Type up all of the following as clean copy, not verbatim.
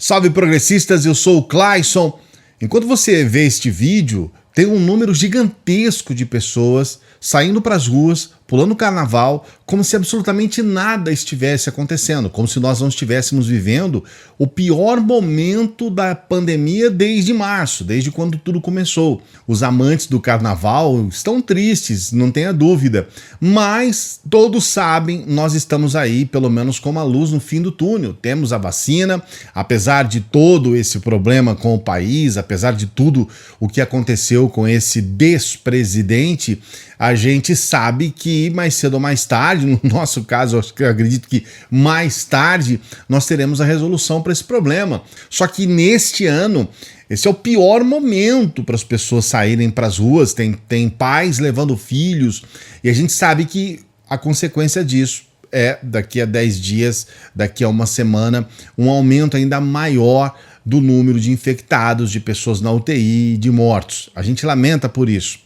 Salve progressistas, eu sou o Clayson. Enquanto você vê este vídeo, tem um número gigantesco de pessoas saindo para as ruas, pulando o carnaval, como se absolutamente nada estivesse acontecendo, como se nós não estivéssemos vivendo o pior momento da pandemia desde março, desde quando tudo começou. Os amantes do carnaval estão tristes, não tenha dúvida, mas todos sabem, nós estamos aí, pelo menos com uma luz no fim do túnel. Temos a vacina, apesar de todo esse problema com o país, apesar de tudo o que aconteceu com esse despresidente, a gente sabe que mais cedo ou mais tarde, no nosso caso, eu acredito que mais tarde, nós teremos a resolução para esse problema. Só que neste ano, esse é o pior momento para as pessoas saírem para as ruas, tem pais levando filhos, e a gente sabe que a consequência disso é, daqui a 10 dias, daqui a uma semana, um aumento ainda maior do número de infectados, de pessoas na UTI, de mortos. A gente lamenta por isso.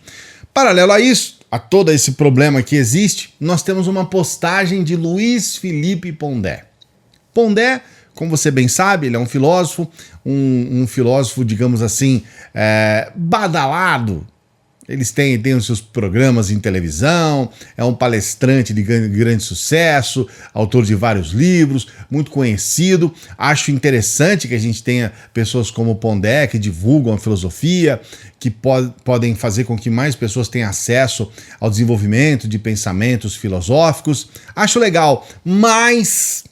Paralelo a isso, a todo esse problema que existe, nós temos uma postagem de Luiz Felipe Pondé. Pondé, como você bem sabe, ele é um filósofo, um filósofo, digamos assim, badalado. Eles têm os seus programas em televisão, é um palestrante de grande sucesso, autor de vários livros, muito conhecido. Acho interessante que a gente tenha pessoas como o Pondé, que divulgam a filosofia, que podem fazer com que mais pessoas tenham acesso ao desenvolvimento de pensamentos filosóficos. Acho legal, mas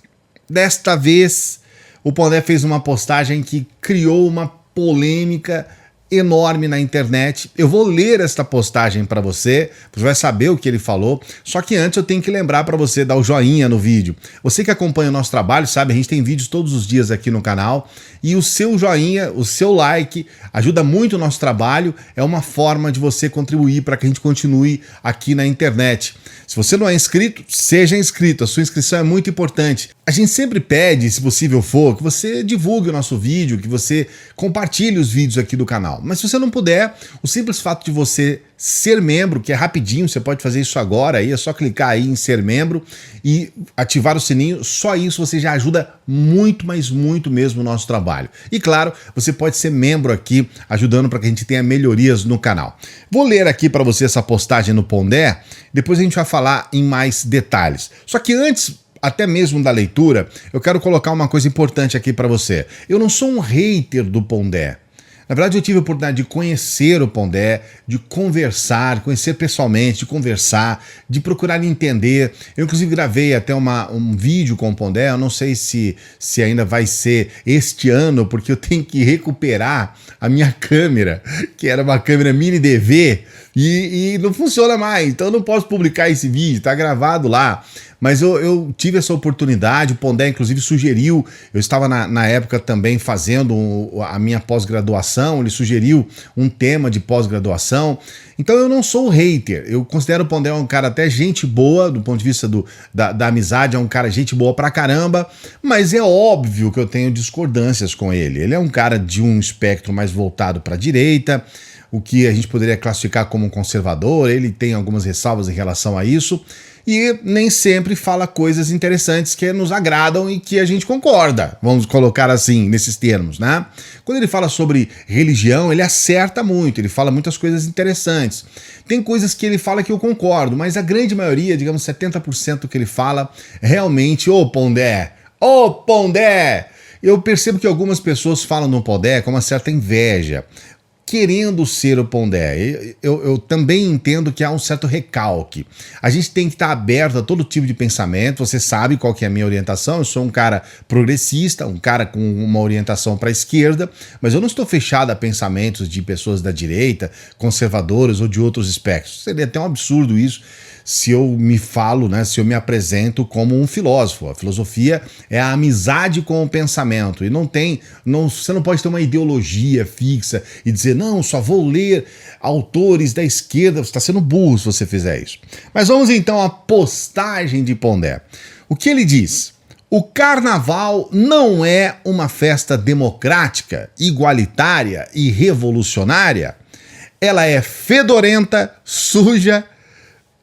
desta vez o Pondé fez uma postagem que criou uma polêmica enorme na internet. Eu vou ler esta postagem para você vai saber o que ele falou, só que antes eu tenho que lembrar para você dar o joinha no vídeo. Você que acompanha o nosso trabalho sabe, a gente tem vídeos todos os dias aqui no canal, e o seu joinha, o seu like ajuda muito o nosso trabalho, é uma forma de você contribuir para que a gente continue aqui na internet. Se você não é inscrito, seja inscrito, a sua inscrição é muito importante. A gente sempre pede, se possível for, que você divulgue o nosso vídeo, que você compartilhe os vídeos aqui do canal. Mas se você não puder, o simples fato de você ser membro, que é rapidinho, você pode fazer isso agora, aí é só clicar aí em ser membro e ativar o sininho, só isso você já ajuda muito, mas muito mesmo o nosso trabalho. E claro, você pode ser membro aqui, ajudando para que a gente tenha melhorias no canal. Vou ler aqui para você essa postagem no Pondé, depois a gente vai falar em mais detalhes. Só que antes, até mesmo da leitura, eu quero colocar uma coisa importante aqui para você. Eu não sou um hater do Pondé. Na verdade, eu tive a oportunidade de conhecer o Pondé, de conversar, conhecer pessoalmente, de conversar, de procurar entender. Eu, inclusive, gravei até um vídeo com o Pondé, eu não sei se ainda vai ser este ano, porque eu tenho que recuperar a minha câmera, que era uma câmera mini DV, e não funciona mais, então eu não posso publicar esse vídeo, tá gravado lá. Mas eu tive essa oportunidade, o Pondé inclusive sugeriu, eu estava na época também fazendo a minha pós-graduação, ele sugeriu um tema de pós-graduação, então eu não sou hater, eu considero o Pondé um cara até gente boa, do ponto de vista da amizade, é um cara gente boa pra caramba, mas é óbvio que eu tenho discordâncias com ele. Ele é um cara de um espectro mais voltado para a direita, o que a gente poderia classificar como um conservador, ele tem algumas ressalvas em relação a isso, e nem sempre fala coisas interessantes que nos agradam e que a gente concorda, vamos colocar assim, nesses termos, né? Quando ele fala sobre religião, ele acerta muito, ele fala muitas coisas interessantes. Tem coisas que ele fala que eu concordo, mas a grande maioria, digamos 70% do que ele fala, realmente, ô Pondé, eu percebo que algumas pessoas falam no Pondé com uma certa inveja, querendo ser o Pondé. Eu também entendo que há um certo recalque. A gente tem que estar aberto a todo tipo de pensamento, você sabe qual que é a minha orientação, eu sou um cara progressista, um cara com uma orientação para a esquerda, mas eu não estou fechado a pensamentos de pessoas da direita, conservadores ou de outros espectros. Seria até um absurdo isso, se eu me falo, né, se eu me apresento como um filósofo. A filosofia é a amizade com o pensamento, e você não pode ter uma ideologia fixa e dizer, não, só vou ler autores da esquerda. Você está sendo burro se você fizer isso. Mas vamos então à postagem de Pondé. O que ele diz? O carnaval não é uma festa democrática, igualitária e revolucionária. Ela é fedorenta, suja,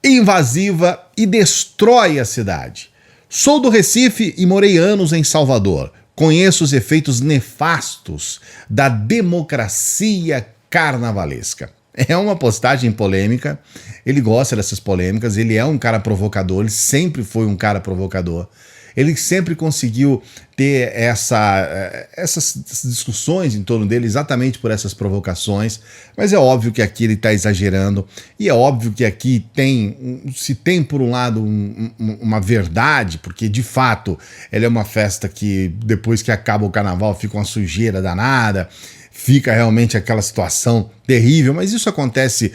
invasiva e destrói a cidade. Sou do Recife e morei anos em Salvador. conheça os efeitos nefastos da democracia carnavalesca. É uma postagem polêmica, ele gosta dessas polêmicas, ele é um cara provocador, ele sempre foi um cara provocador. Ele sempre conseguiu ter essas discussões em torno dele exatamente por essas provocações, mas é óbvio que aqui ele está exagerando, e é óbvio que aqui se tem por um lado uma verdade, porque de fato ela é uma festa que depois que acaba o carnaval fica uma sujeira danada, fica realmente aquela situação terrível, mas isso acontece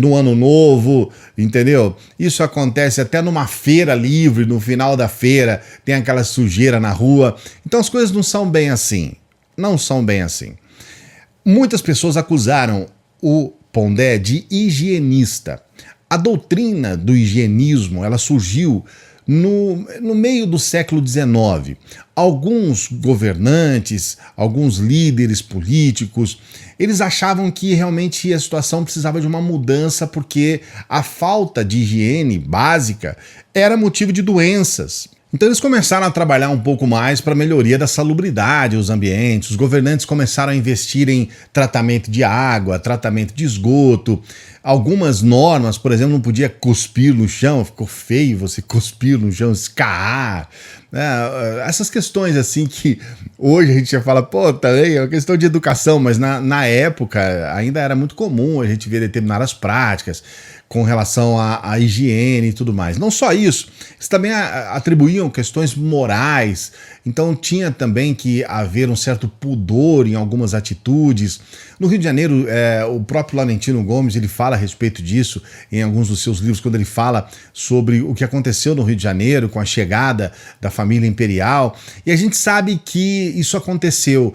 no Ano Novo, entendeu? Isso acontece até numa feira livre, no final da feira, tem aquela sujeira na rua. Então as coisas não são bem assim. Não são bem assim. Muitas pessoas acusaram o Pondé de higienista. A doutrina do higienismo, ela surgiu no meio do século XIX. Alguns governantes, alguns líderes políticos, eles achavam que realmente a situação precisava de uma mudança porque a falta de higiene básica era motivo de doenças. Então eles começaram a trabalhar um pouco mais para a melhoria da salubridade dos ambientes, os governantes começaram a investir em tratamento de água, tratamento de esgoto, algumas normas, por exemplo, não podia cuspir no chão, ficou feio você cuspir no chão, escarrar, essas questões assim que hoje a gente já fala, pô, também é uma questão de educação, mas na época ainda era muito comum a gente ver determinadas práticas com relação à higiene e tudo mais. Não só isso, eles também atribuíam questões morais, então tinha também que haver um certo pudor em algumas atitudes. No Rio de Janeiro, o próprio Laurentino Gomes, ele fala a respeito disso em alguns dos seus livros, quando ele fala sobre o que aconteceu no Rio de Janeiro com a chegada da família imperial, e a gente sabe que isso aconteceu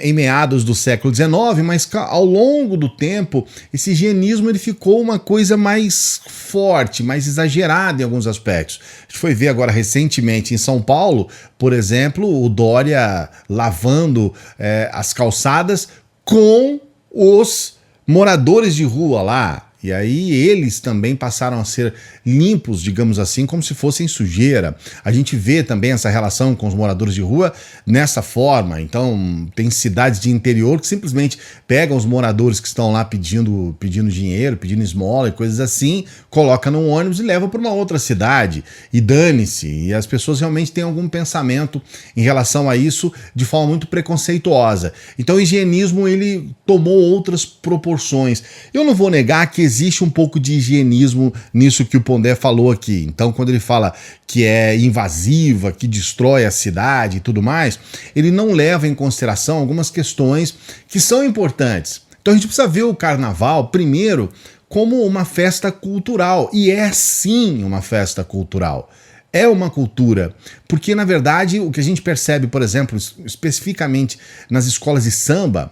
em meados do século XIX, mas ao longo do tempo, esse higienismo ele ficou uma coisa mais forte, mais exagerada em alguns aspectos. A gente foi ver agora recentemente em São Paulo, por exemplo, o Dória lavando as calçadas com os moradores de rua lá. E aí eles também passaram a ser limpos, digamos assim, como se fossem sujeira. A gente vê também essa relação com os moradores de rua nessa forma. Então tem cidades de interior que simplesmente pegam os moradores que estão lá pedindo dinheiro, pedindo esmola e coisas assim, coloca num ônibus e leva para uma outra cidade. E dane-se. E as pessoas realmente têm algum pensamento em relação a isso de forma muito preconceituosa. Então o higienismo ele tomou outras proporções. Eu não vou negar que existe um pouco de higienismo nisso que o Pondé falou aqui. Então, quando ele fala que é invasiva, que destrói a cidade e tudo mais, ele não leva em consideração algumas questões que são importantes. Então, a gente precisa ver o carnaval, primeiro, como uma festa cultural. E é sim uma festa cultural. É uma cultura, porque na verdade o que a gente percebe, por exemplo, especificamente nas escolas de samba,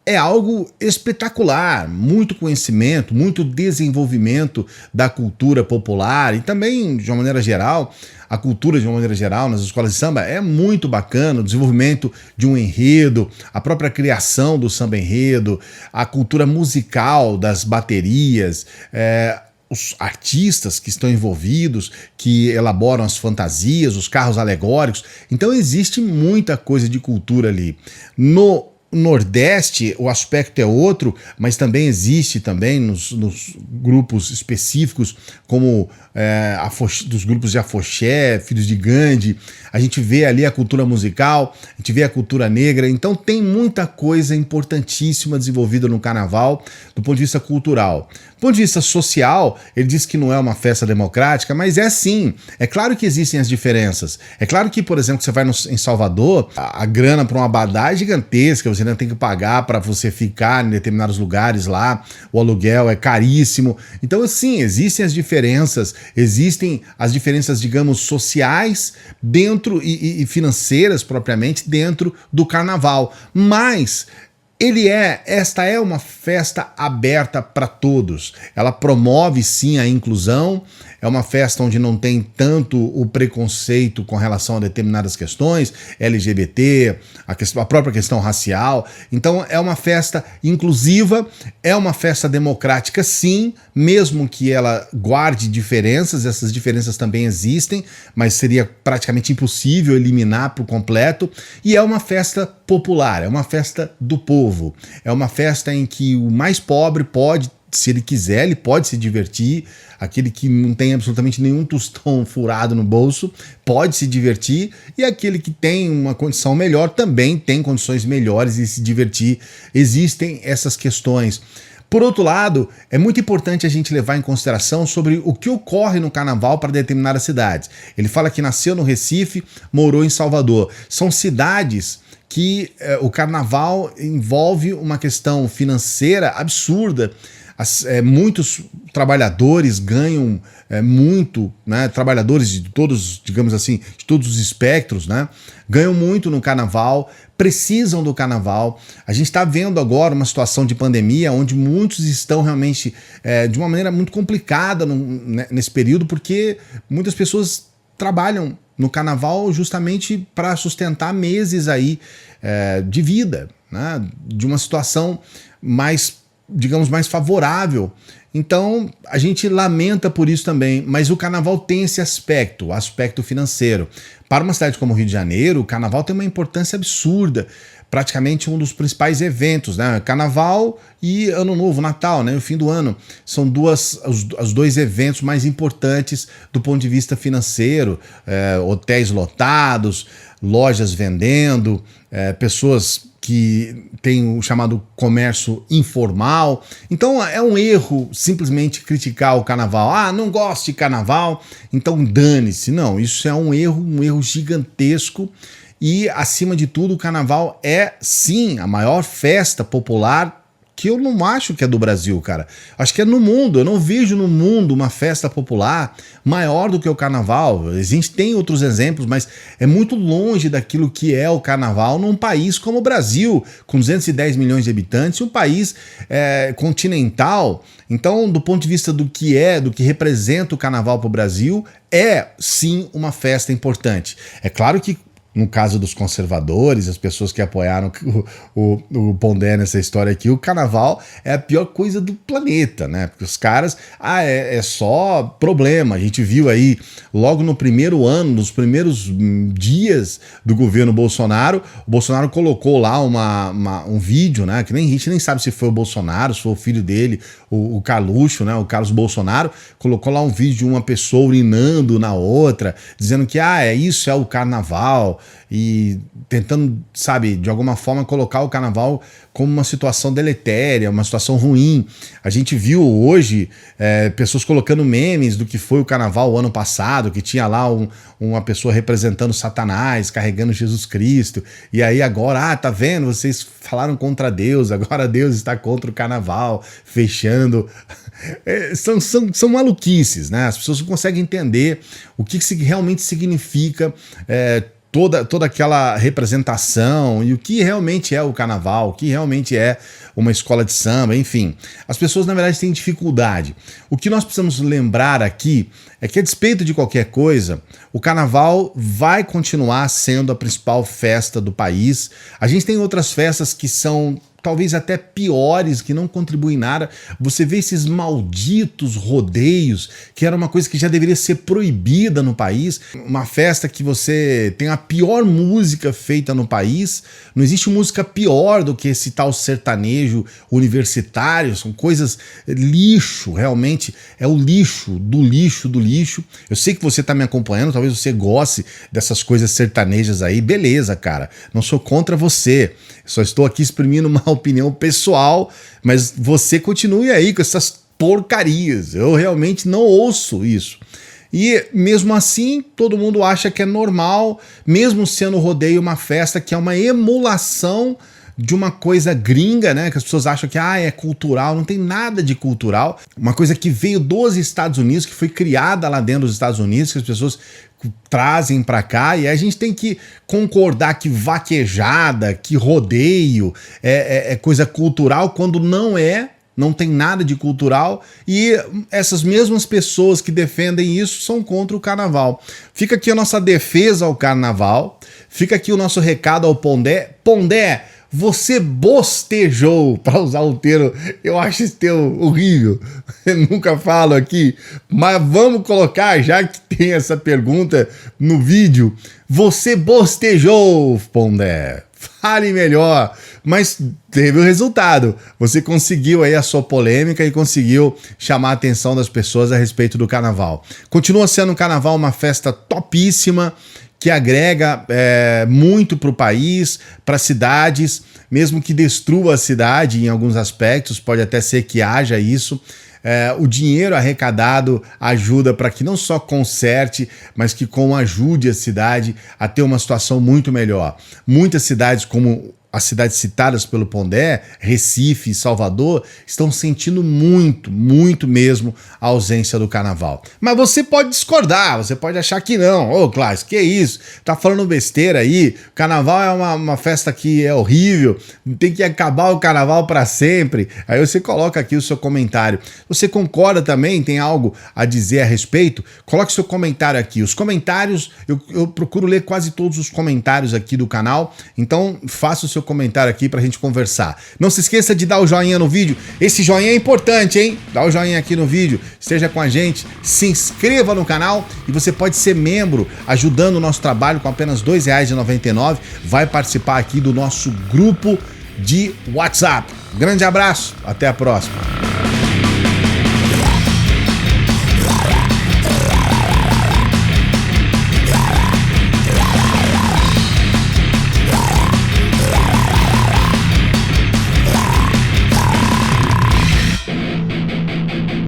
é algo espetacular, muito conhecimento, muito desenvolvimento da cultura popular e também, de uma maneira geral, a cultura de uma maneira geral nas escolas de samba é muito bacana, o desenvolvimento de um enredo, a própria criação do samba enredo, a cultura musical das baterias, os artistas que estão envolvidos, que elaboram as fantasias, os carros alegóricos. Então existe muita coisa de cultura ali. No Nordeste o aspecto é outro, mas também existe também nos grupos específicos, como dos grupos de Afoxé, Filhos de Gandhi, a gente vê ali a cultura musical, a gente vê a cultura negra, então tem muita coisa importantíssima desenvolvida no carnaval do ponto de vista cultural. Do ponto de vista social, ele diz que não é uma festa democrática, mas é sim. É claro que existem as diferenças. É claro que, por exemplo, você vai em Salvador, a grana para um abadá é gigantesca, você ainda tem que pagar para você ficar em determinados lugares lá, o aluguel é caríssimo. Então, sim, existem as diferenças, digamos, sociais dentro e financeiras propriamente dentro do carnaval. Mas Esta é uma festa aberta para todos. Ela promove sim a inclusão, é uma festa onde não tem tanto o preconceito com relação a determinadas questões, LGBT, a própria questão racial. Então é uma festa inclusiva, é uma festa democrática sim, mesmo que ela guarde diferenças, essas diferenças também existem, mas seria praticamente impossível eliminar por completo, e é uma festa popular, é uma festa do povo, é uma festa em que o mais pobre pode, se ele quiser, ele pode se divertir, aquele que não tem absolutamente nenhum tostão furado no bolso pode se divertir, e aquele que tem uma condição melhor também tem condições melhores de se divertir. Existem essas questões. Por outro lado, é muito importante a gente levar em consideração sobre o que ocorre no carnaval para determinadas cidades. Ele fala que nasceu no Recife, morou em Salvador. São cidades que o carnaval envolve uma questão financeira absurda. Muitos trabalhadores ganham muito, né? Trabalhadores de todos, digamos assim, de todos os espectros, né? Ganham muito no carnaval, precisam do carnaval. A gente está vendo agora uma situação de pandemia onde muitos estão realmente de uma maneira muito complicada nesse período, porque muitas pessoas trabalham no carnaval justamente para sustentar meses aí de vida, né? De uma situação mais, digamos, mais favorável. Então a gente lamenta por isso também, mas o carnaval tem esse aspecto, o aspecto financeiro. Para uma cidade como o Rio de Janeiro, o carnaval tem uma importância absurda, praticamente um dos principais eventos, né? Carnaval e Ano Novo, Natal, né? O fim do ano. São os dois eventos mais importantes do ponto de vista financeiro, hotéis lotados, lojas vendendo, pessoas que tem o chamado comércio informal. Então é um erro simplesmente criticar o carnaval. Ah, não gosto de carnaval, então dane-se. Não, isso é um erro gigantesco. E, acima de tudo, o carnaval é, sim, a maior festa popular, que eu não acho que é do Brasil, cara. Acho que é no mundo. Eu não vejo no mundo uma festa popular maior do que o carnaval. A gente tem outros exemplos, mas é muito longe daquilo que é o carnaval num país como o Brasil, com 210 milhões de habitantes, um país continental. Então, do ponto de vista do que representa o carnaval para o Brasil, é, sim, uma festa importante. É claro que, no caso dos conservadores, as pessoas que apoiaram o Pondé nessa história aqui, o carnaval é a pior coisa do planeta, né? Porque os caras, é só problema. A gente viu aí, logo no primeiro ano, nos primeiros dias do governo Bolsonaro, o Bolsonaro colocou lá um vídeo, né? Que a gente nem sabe se foi o Bolsonaro, se foi o filho dele, o Carluxo, né? O Carlos Bolsonaro, colocou lá um vídeo de uma pessoa urinando na outra, dizendo que, isso é o carnaval, e tentando, sabe, de alguma forma colocar o carnaval como uma situação deletéria, uma situação ruim. A gente viu hoje pessoas colocando memes do que foi o carnaval o ano passado, que tinha lá uma pessoa representando Satanás, carregando Jesus Cristo, e aí agora, tá vendo, vocês falaram contra Deus, agora Deus está contra o carnaval, fechando. São maluquices, né? As pessoas não conseguem entender o que realmente significa toda aquela representação e o que realmente é o carnaval, o que realmente é uma escola de samba, enfim. As pessoas, na verdade, têm dificuldade. O que nós precisamos lembrar aqui é que, a despeito de qualquer coisa, o carnaval vai continuar sendo a principal festa do país. A gente tem outras festas que são talvez até piores, que não contribuem nada. Você vê esses malditos rodeios, que era uma coisa que já deveria ser proibida no país, uma festa que você tem a pior música feita no país, não existe música pior do que esse tal sertanejo universitário, são coisas lixo, realmente é o lixo do lixo do lixo. Eu sei que você está me acompanhando, talvez você goste dessas coisas sertanejas aí, beleza, cara, não sou contra você, só estou aqui exprimindo uma opinião pessoal, mas você continue aí com essas porcarias. Eu realmente não ouço isso. E mesmo assim, todo mundo acha que é normal, mesmo sendo o rodeio uma festa que é uma emulação de uma coisa gringa, né? Que as pessoas acham que é cultural, não tem nada de cultural. Uma coisa que veio dos Estados Unidos, que foi criada lá dentro dos Estados Unidos, que as pessoas trazem para cá, e a gente tem que concordar que vaquejada, que rodeio é coisa cultural, quando não tem nada de cultural, e essas mesmas pessoas que defendem isso são contra o carnaval. Fica aqui a nossa defesa ao carnaval, fica aqui o nosso recado ao Pondé. Pondé, você bostejou, para usar o termo, eu acho esse termo horrível, eu nunca falo aqui, mas vamos colocar, já que tem essa pergunta no vídeo, você bostejou, Pondé. Fale melhor, mas teve o resultado. Você conseguiu aí a sua polêmica e conseguiu chamar a atenção das pessoas a respeito do carnaval. Continua sendo o carnaval uma festa topíssima, que agrega muito para o país, para cidades, mesmo que destrua a cidade em alguns aspectos, pode até ser que haja isso. O dinheiro arrecadado ajuda para que não só conserte, mas que ajude a cidade a ter uma situação muito melhor. Muitas cidades, como as cidades citadas pelo Pondé, Recife e Salvador, estão sentindo muito, muito mesmo a ausência do carnaval. Mas você pode discordar, você pode achar que não. Ô, Clássico, que isso? Tá falando besteira aí? O carnaval é uma festa que é horrível, tem que acabar o carnaval para sempre. Aí você coloca aqui o seu comentário. Você concorda também? Tem algo a dizer a respeito? Coloque seu comentário aqui. Os comentários, eu procuro ler quase todos os comentários aqui do canal, então faça o seu comentário aqui pra gente conversar. Não se esqueça de dar o joinha no vídeo. Esse joinha é importante, hein? Dá o joinha aqui no vídeo, esteja com a gente, se inscreva no canal e você pode ser membro, ajudando o nosso trabalho com apenas R$ 2,99. Vai participar aqui do nosso grupo de WhatsApp. Grande abraço, até a próxima.